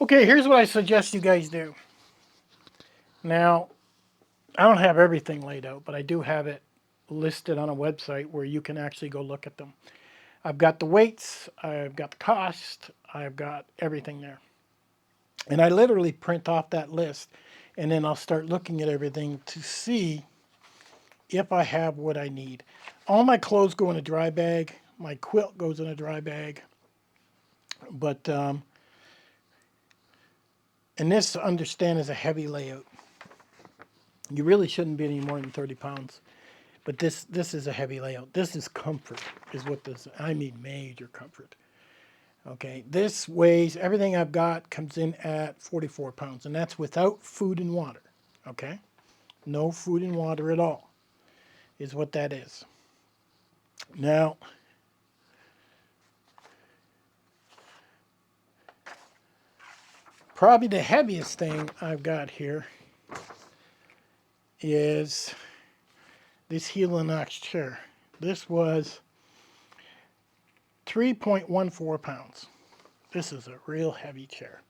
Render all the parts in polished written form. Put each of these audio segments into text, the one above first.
Okay, here's what I suggest you guys do. Now, I don't have everything laid out, but I do have it listed on a website where you can actually go look at them. I've got the weights, I've got the cost, I've got everything there. And I literally print off that list and then I'll start looking at everything to see if I have what I need. All my clothes go in a dry bag, my quilt goes in a dry bag, but, and this, understand, is a heavy layout. You really shouldn't be any more than 30 pounds. But this is a heavy layout. This is comfort, is what this, I mean major comfort. Okay, this weighs, everything I've got comes in at 44 pounds, and that's without food and water. Okay, no food and water at all is what that is. Now, probably the heaviest thing I've got here is this heel and notch chair. This was 3.14 pounds. This is a real heavy chair.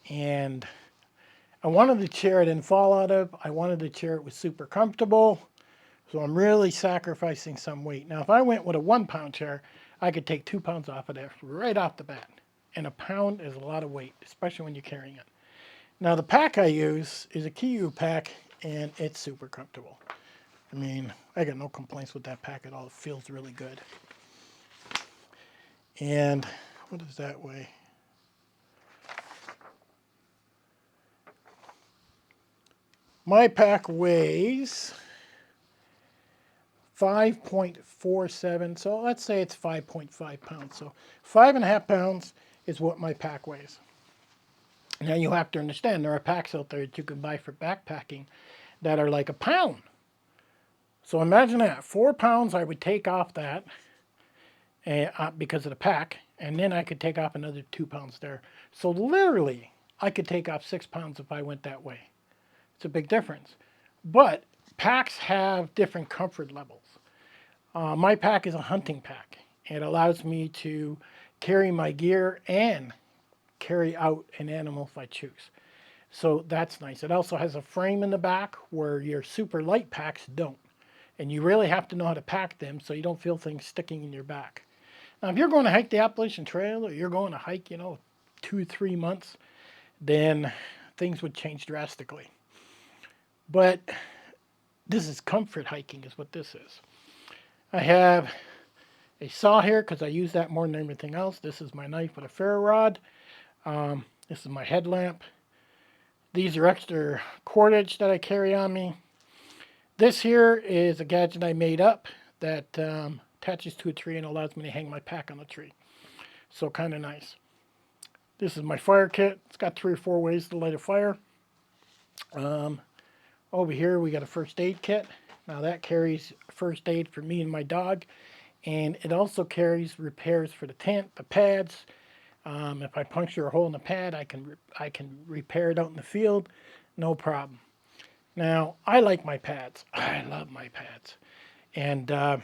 And I wanted the chair I didn't fall out of. I wanted the chair it was super comfortable. So I'm really sacrificing some weight. Now, if I went with a 1 pound chair, I could take 2 pounds off of that right off the bat. And a pound is a lot of weight, especially when you're carrying it. Now, the pack I use is a Kiyu pack, and it's super comfortable. I mean, I got no complaints with that pack at all. It feels really good. And what does that weigh? My pack weighs 5.47, so let's say it's 5.5 pounds. So 5.5 pounds is what my pack weighs. Now you have to understand there are packs out there that you can buy for backpacking that are like a pound. So imagine that, 4 pounds I would take off that because of the pack, and then I could take off another 2 pounds there. So literally, I could take off 6 pounds if I went that way. It's a big difference. But packs have different comfort levels. My pack is a hunting pack. It allows me to carry my gear and carry out an animal if I choose. So that's nice. It also has a frame in the back where your super light packs don't. And you really have to know how to pack them so you don't feel things sticking in your back. Now, if you're going to hike the Appalachian Trail or you're going to hike, 2, 3 months, then things would change drastically. But this is comfort hiking is what this is. I have a saw here because I use that more than anything else. This is my knife with a ferro rod. This is my headlamp. These are extra cordage that I carry on me. This here is a gadget I made up that attaches to a tree and allows me to hang my pack on the tree. So kind of nice. This is my fire kit. It's got 3 or 4 ways to light a fire. Over here we got a first aid kit. Now that carries first aid for me and my dog. And it also carries repairs for the tent, the pads. If I puncture a hole in the pad, I can repair it out in the field, no problem. Now, I like my pads. I love my pads. And I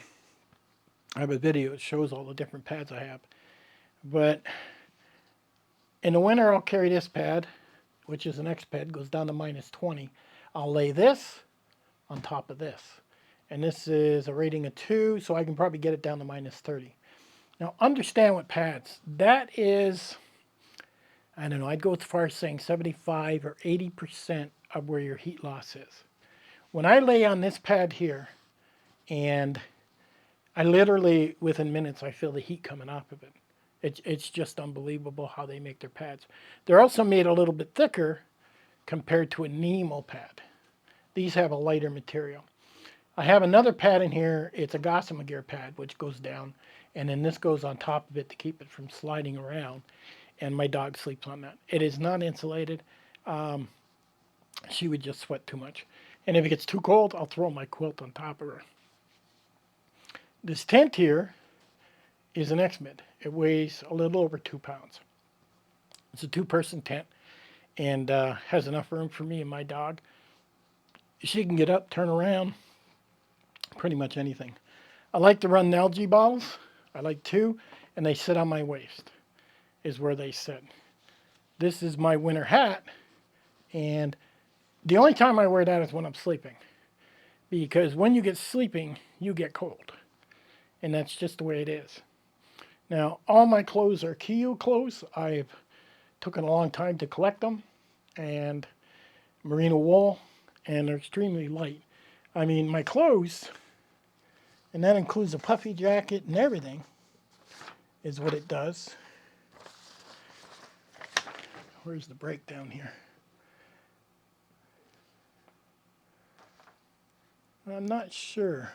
have a video that shows all the different pads I have. But in the winter, I'll carry this pad, which is an X pad, goes down to -20. I'll lay this on top of this. And this is a rating of 2, so I can probably get it down to -30. Now, understand what pads, that is, I don't know, I'd go as far as saying 75 or 80% of where your heat loss is. When I lay on this pad here, and I literally, within minutes, I feel the heat coming off of it. It's just unbelievable how they make their pads. They're also made a little bit thicker compared to a Nemo pad. These have a lighter material. I have another pad in here. It's a Gossamer Gear pad, which goes down, and then this goes on top of it to keep it from sliding around, and my dog sleeps on that. It is not insulated. She would just sweat too much. And if it gets too cold, I'll throw my quilt on top of her. This tent here is an X-Mid. It weighs a little over 2 pounds. It's a 2-person tent and has enough room for me and my dog. She can get up, turn around, pretty much anything. I like to run Nalgene bottles. I like 2, and they sit on my waist, is where they sit. this is my winter hat, and the only time I wear that is when I'm sleeping. Because when you get sleeping, you get cold. And that's just the way it is. Now, all my clothes are Kyu clothes. I've taken a long time to collect them. And merino wool. And they're extremely light. I mean, my clothes, and that includes a puffy jacket and everything, is what it does. Where's the breakdown here? I'm not sure.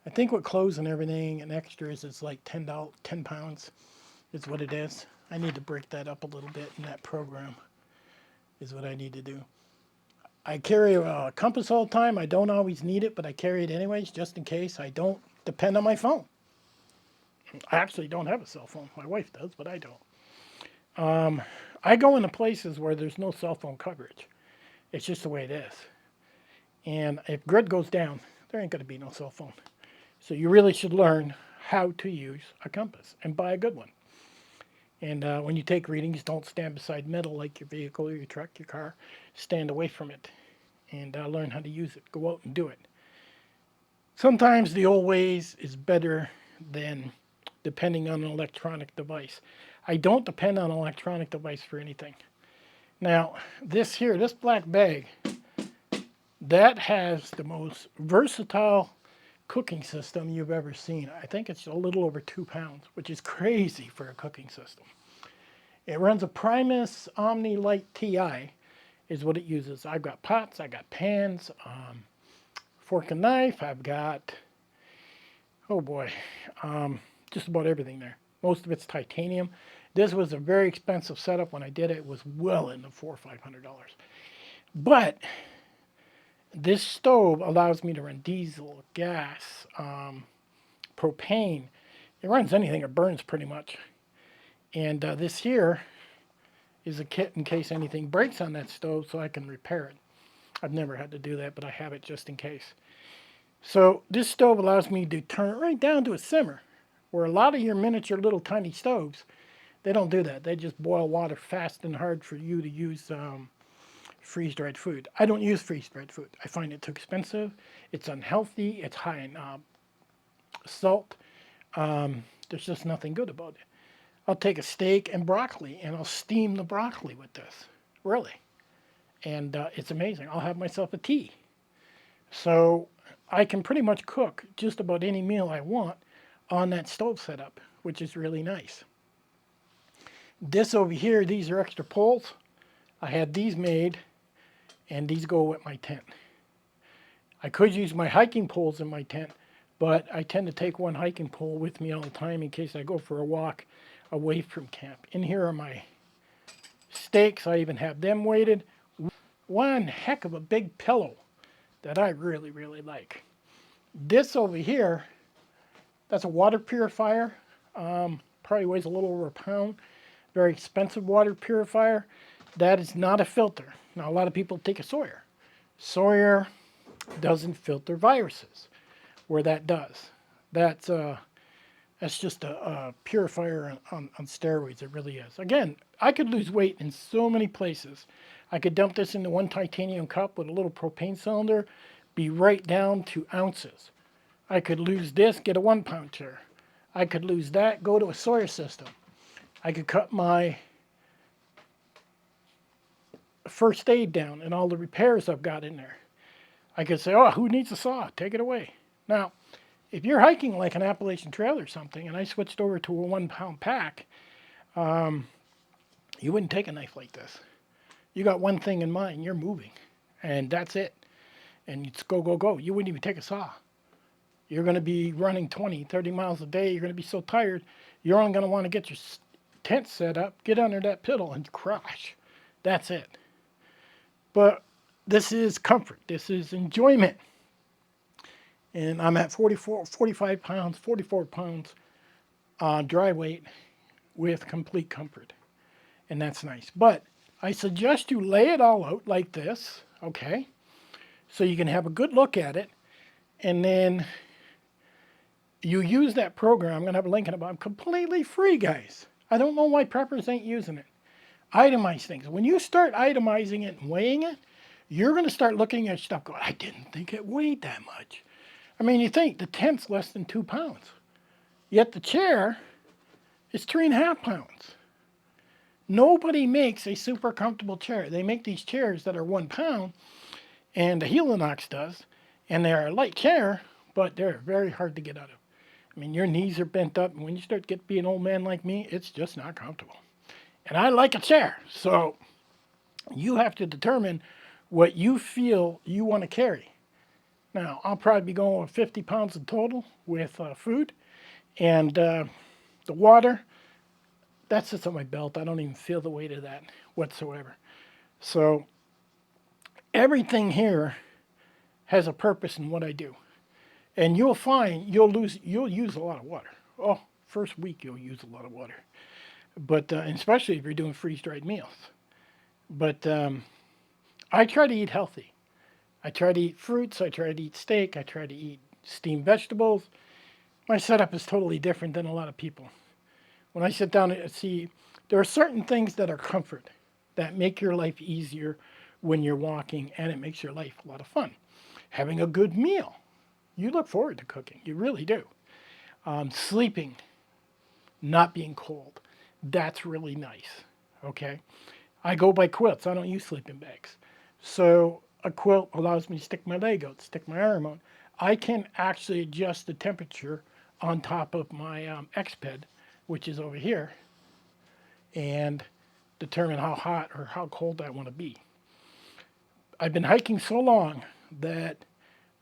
I think with clothes and everything and extras, it's like 10 pounds is what it is. I need to break that up a little bit in that program is what I need to do. I carry a compass all the time. I don't always need it, but I carry it anyways just in case. I don't depend on my phone. I actually don't have a cell phone. My wife does, but I don't. I go into places where there's no cell phone coverage. It's just the way it is. And if grid goes down, there ain't going to be no cell phone. So you really should learn how to use a compass and buy a good one. And when you take readings, don't stand beside metal like your vehicle or your truck, your car. Stand away from it and learn how to use it. Go out and do it. Sometimes the old ways is better than depending on an electronic device. I don't depend on an electronic device for anything. Now, this here, this black bag, that has the most versatile cooking system you've ever seen. I think it's a little over 2 pounds, which is crazy for a cooking system. It runs a Primus Omni Light TI is what it uses. I've got pots, I've got pans, fork and knife, I've got, oh boy, just about everything there. Most of it's titanium. This was a very expensive setup. When I did it, it was well into $400 or $500. But this stove allows me to run diesel, gas, propane. It runs anything, it burns pretty much. And this here is a kit in case anything breaks on that stove so I can repair it. I've never had to do that, but I have it just in case. So this stove allows me to turn it right down to a simmer, where a lot of your miniature little tiny stoves, they don't do that. They just boil water fast and hard for you to use freeze-dried food. I don't use freeze-dried food. I find it too expensive. It's unhealthy. It's high in salt. There's just nothing good about it. I'll take a steak and broccoli, and I'll steam the broccoli with this. Really. And it's amazing. I'll have myself a tea. So I can pretty much cook just about any meal I want on that stove setup, which is really nice. This over here, these are extra poles. I had these made, and these go with my tent. I could use my hiking poles in my tent, but I tend to take one hiking pole with me all the time in case I go for a walk away from camp. In here are my steaks. I even have them weighted. One heck of a big pillow that I really, really like. This over here, that's a water purifier. Probably weighs a little over a pound. Very expensive water purifier. That is not a filter. Now, a lot of people take a Sawyer. Sawyer doesn't filter viruses, where that does. That's just a purifier on steroids. It really is. Again, I could lose weight in so many places. I could dump this into one titanium cup with a little propane cylinder, be right down to ounces. I could lose this, get a 1 pound chair. I could lose that, go to a Sawyer system. I could cut my first aid down and all the repairs I've got in there. I could say, oh, who needs a saw? Take it away. Now, if you're hiking like an Appalachian Trail or something, and I switched over to a 1 pound pack, you wouldn't take a knife like this. You got one thing in mind, you're moving, and that's it. And it's go, go, go. You wouldn't even take a saw. You're going to be running 20, 30 miles a day. You're going to be so tired, you're only going to want to get your tent set up, get under that pillow, and crash. That's it. But this is comfort. This is enjoyment. And I'm at 45 pounds, 44 pounds dry weight with complete comfort. And that's nice. But I suggest you lay it all out like this, okay? So you can have a good look at it. And then you use that program. I'm going to have a link in the bottom. Completely free, guys. I don't know why preppers ain't using it. Itemize things. When you start itemizing it and weighing it, you're going to start looking at stuff going, I didn't think it weighed that much. I mean, you think the tent's less than 2 pounds, yet the chair is 3.5 pounds. Nobody makes a super comfortable chair. They make these chairs that are 1 pound, and the Helinox does, and they're a light chair, but they're very hard to get out of. I mean, your knees are bent up, and when you start to be an old man like me, it's just not comfortable. And I like a chair, so you have to determine what you feel you want to carry. Now, I'll probably be going with 50 pounds in total with food, and the water, that's just on my belt. I don't even feel the weight of that whatsoever. So everything here has a purpose in what I do. And you'll find you'll use a lot of water. Oh, first week you'll use a lot of water. But especially if you're doing freeze-dried meals. But I try to eat healthy. I try to eat fruits. I try to eat steak. I try to eat steamed vegetables. My setup is totally different than a lot of people. When I sit down and see, there are certain things that are comfort that make your life easier when you're walking, and it makes your life a lot of fun. Having a good meal. You look forward to cooking. You really do. Sleeping, not being cold. That's really nice. Okay? I go by quilts. I don't use sleeping bags. So a quilt allows me to stick my leg out, stick my arm out. I can actually adjust the temperature on top of my X-Bed, which is over here, and determine how hot or how cold I want to be. I've been hiking so long that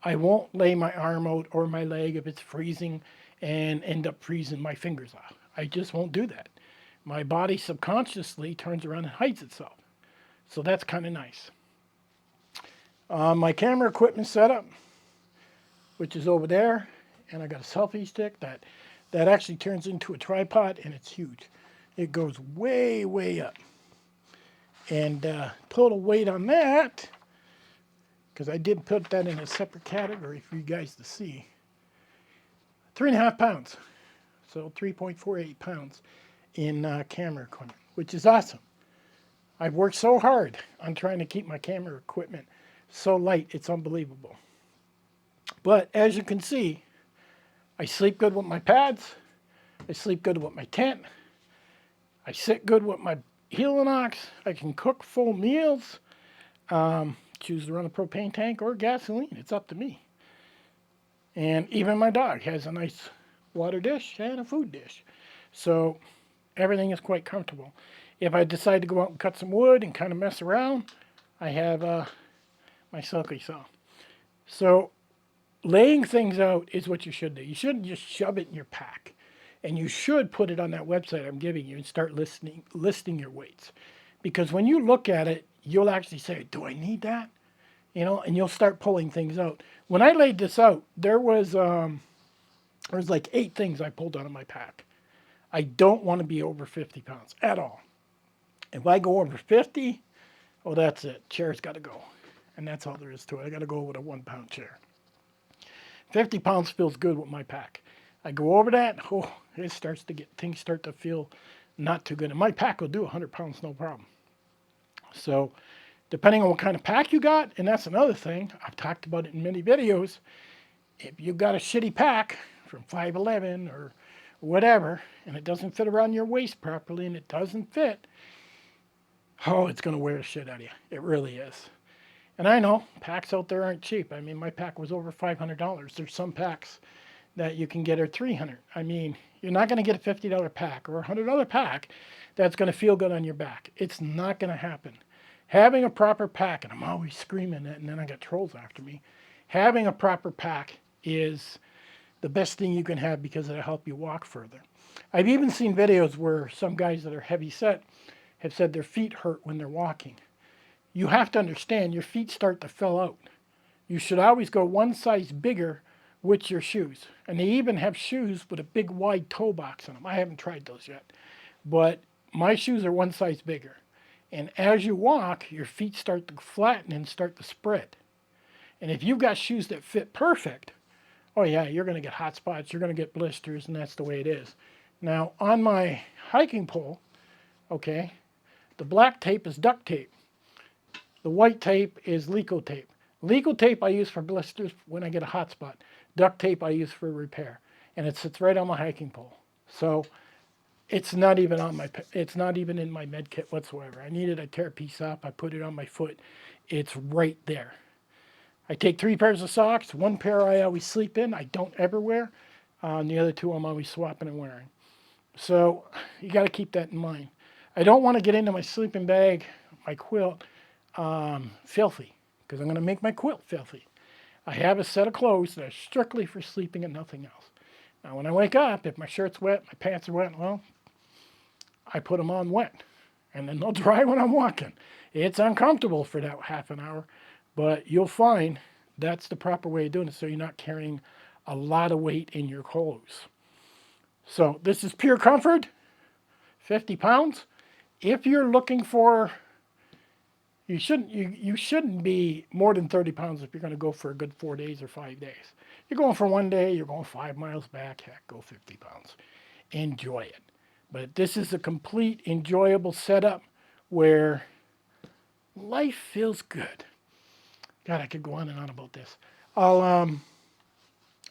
I won't lay my arm out or my leg if it's freezing and end up freezing my fingers off. I just won't do that. My body subconsciously turns around and hides itself. So that's kind of nice. My camera equipment setup, which is over there, and I got a selfie stick that actually turns into a tripod, and it's huge. It goes way, way up. And total weight on that, because I did put that in a separate category for you guys to see, 3.5 pounds. So 3.48 pounds in camera equipment, which is awesome. I've worked so hard on trying to keep my camera equipment so light, it's unbelievable. But as you can see, I sleep good with my pads. I sleep good with my tent. I sit good with my Helinox. I can cook full meals. Choose to run a propane tank or gasoline. It's up to me. And even my dog has a nice water dish and a food dish. So everything is quite comfortable. If I decide to go out and cut some wood and kind of mess around, I have my silky saw. So laying things out is what you should do. You shouldn't just shove it in your pack. And you should put it on that website I'm giving you and start listing your weights. Because when you look at it, you'll actually say, do I need that? You know, and you'll start pulling things out. When I laid this out, there was like 8 things I pulled out of my pack. I don't want to be over 50 pounds at all. If I go over 50, oh, that's it. Chair's got to go. And that's all there is to it. I got to go with a 1 pound chair. 50 pounds feels good with my pack. I go over that, oh, things start to feel not too good. And my pack will do 100 pounds, no problem. So depending on what kind of pack you got, and that's another thing, I've talked about it in many videos, if you've got a shitty pack from 5'11" or whatever, and it doesn't fit around your waist properly, and it doesn't fit, oh, it's going to wear the shit out of you. It really is. And I know packs out there aren't cheap. I mean, my pack was over $500. There's some packs that you can get are $300. I mean, you're not going to get a $50 pack or a $100 pack that's going to feel good on your back. It's not going to happen. Having a proper pack, and I'm always screaming it, and then I got trolls after me. Having a proper pack is the best thing you can have because it'll help you walk further. I've even seen videos where some guys that are heavy set have said their feet hurt when they're walking. You have to understand your feet start to fill out. You should always go one size bigger with your shoes. And they even have shoes with a big wide toe box in them. I haven't tried those yet. But my shoes are one size bigger. And as you walk, your feet start to flatten and start to spread. And if you've got shoes that fit perfect, oh yeah, you're going to get hot spots, you're going to get blisters, and that's the way it is. Now, on my hiking pole, okay, The black tape is duct tape. The white tape is Leco tape. Leco tape I use for blisters when I get a hot spot. Duct tape I use for repair. And it sits right on my hiking pole. So it's not even in my med kit whatsoever. I needed to tear a piece up. I put it on my foot. It's right there. I take 3 pairs of socks. 1 pair I always sleep in. I don't ever wear. And the other 2 I'm always swapping and wearing. So you got to keep that in mind. I don't want to get into my sleeping bag, my quilt, filthy, because I'm going to make my quilt filthy. I have a set of clothes that are strictly for sleeping and nothing else. Now, when I wake up, if my shirt's wet, my pants are wet, well, I put them on wet, and then they'll dry when I'm walking. It's uncomfortable for that half an hour, but you'll find that's the proper way of doing it, so you're not carrying a lot of weight in your clothes. So this is pure comfort, 50 pounds. If you're looking for, you shouldn't be more than 30 pounds if you're going to go for a good 4 days or 5 days. You're going for 1 day, you're going 5 miles back, heck, go 50 pounds. Enjoy it. But this is a complete enjoyable setup where life feels good. God, I could go on and on about this. I'll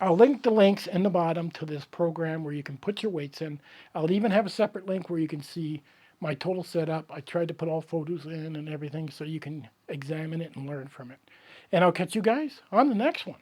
link the links in the bottom to this program where you can put your weights in. I'll even have a separate link where you can see my total setup. I tried to put all photos in and everything so you can examine it and learn from it. And I'll catch you guys on the next one.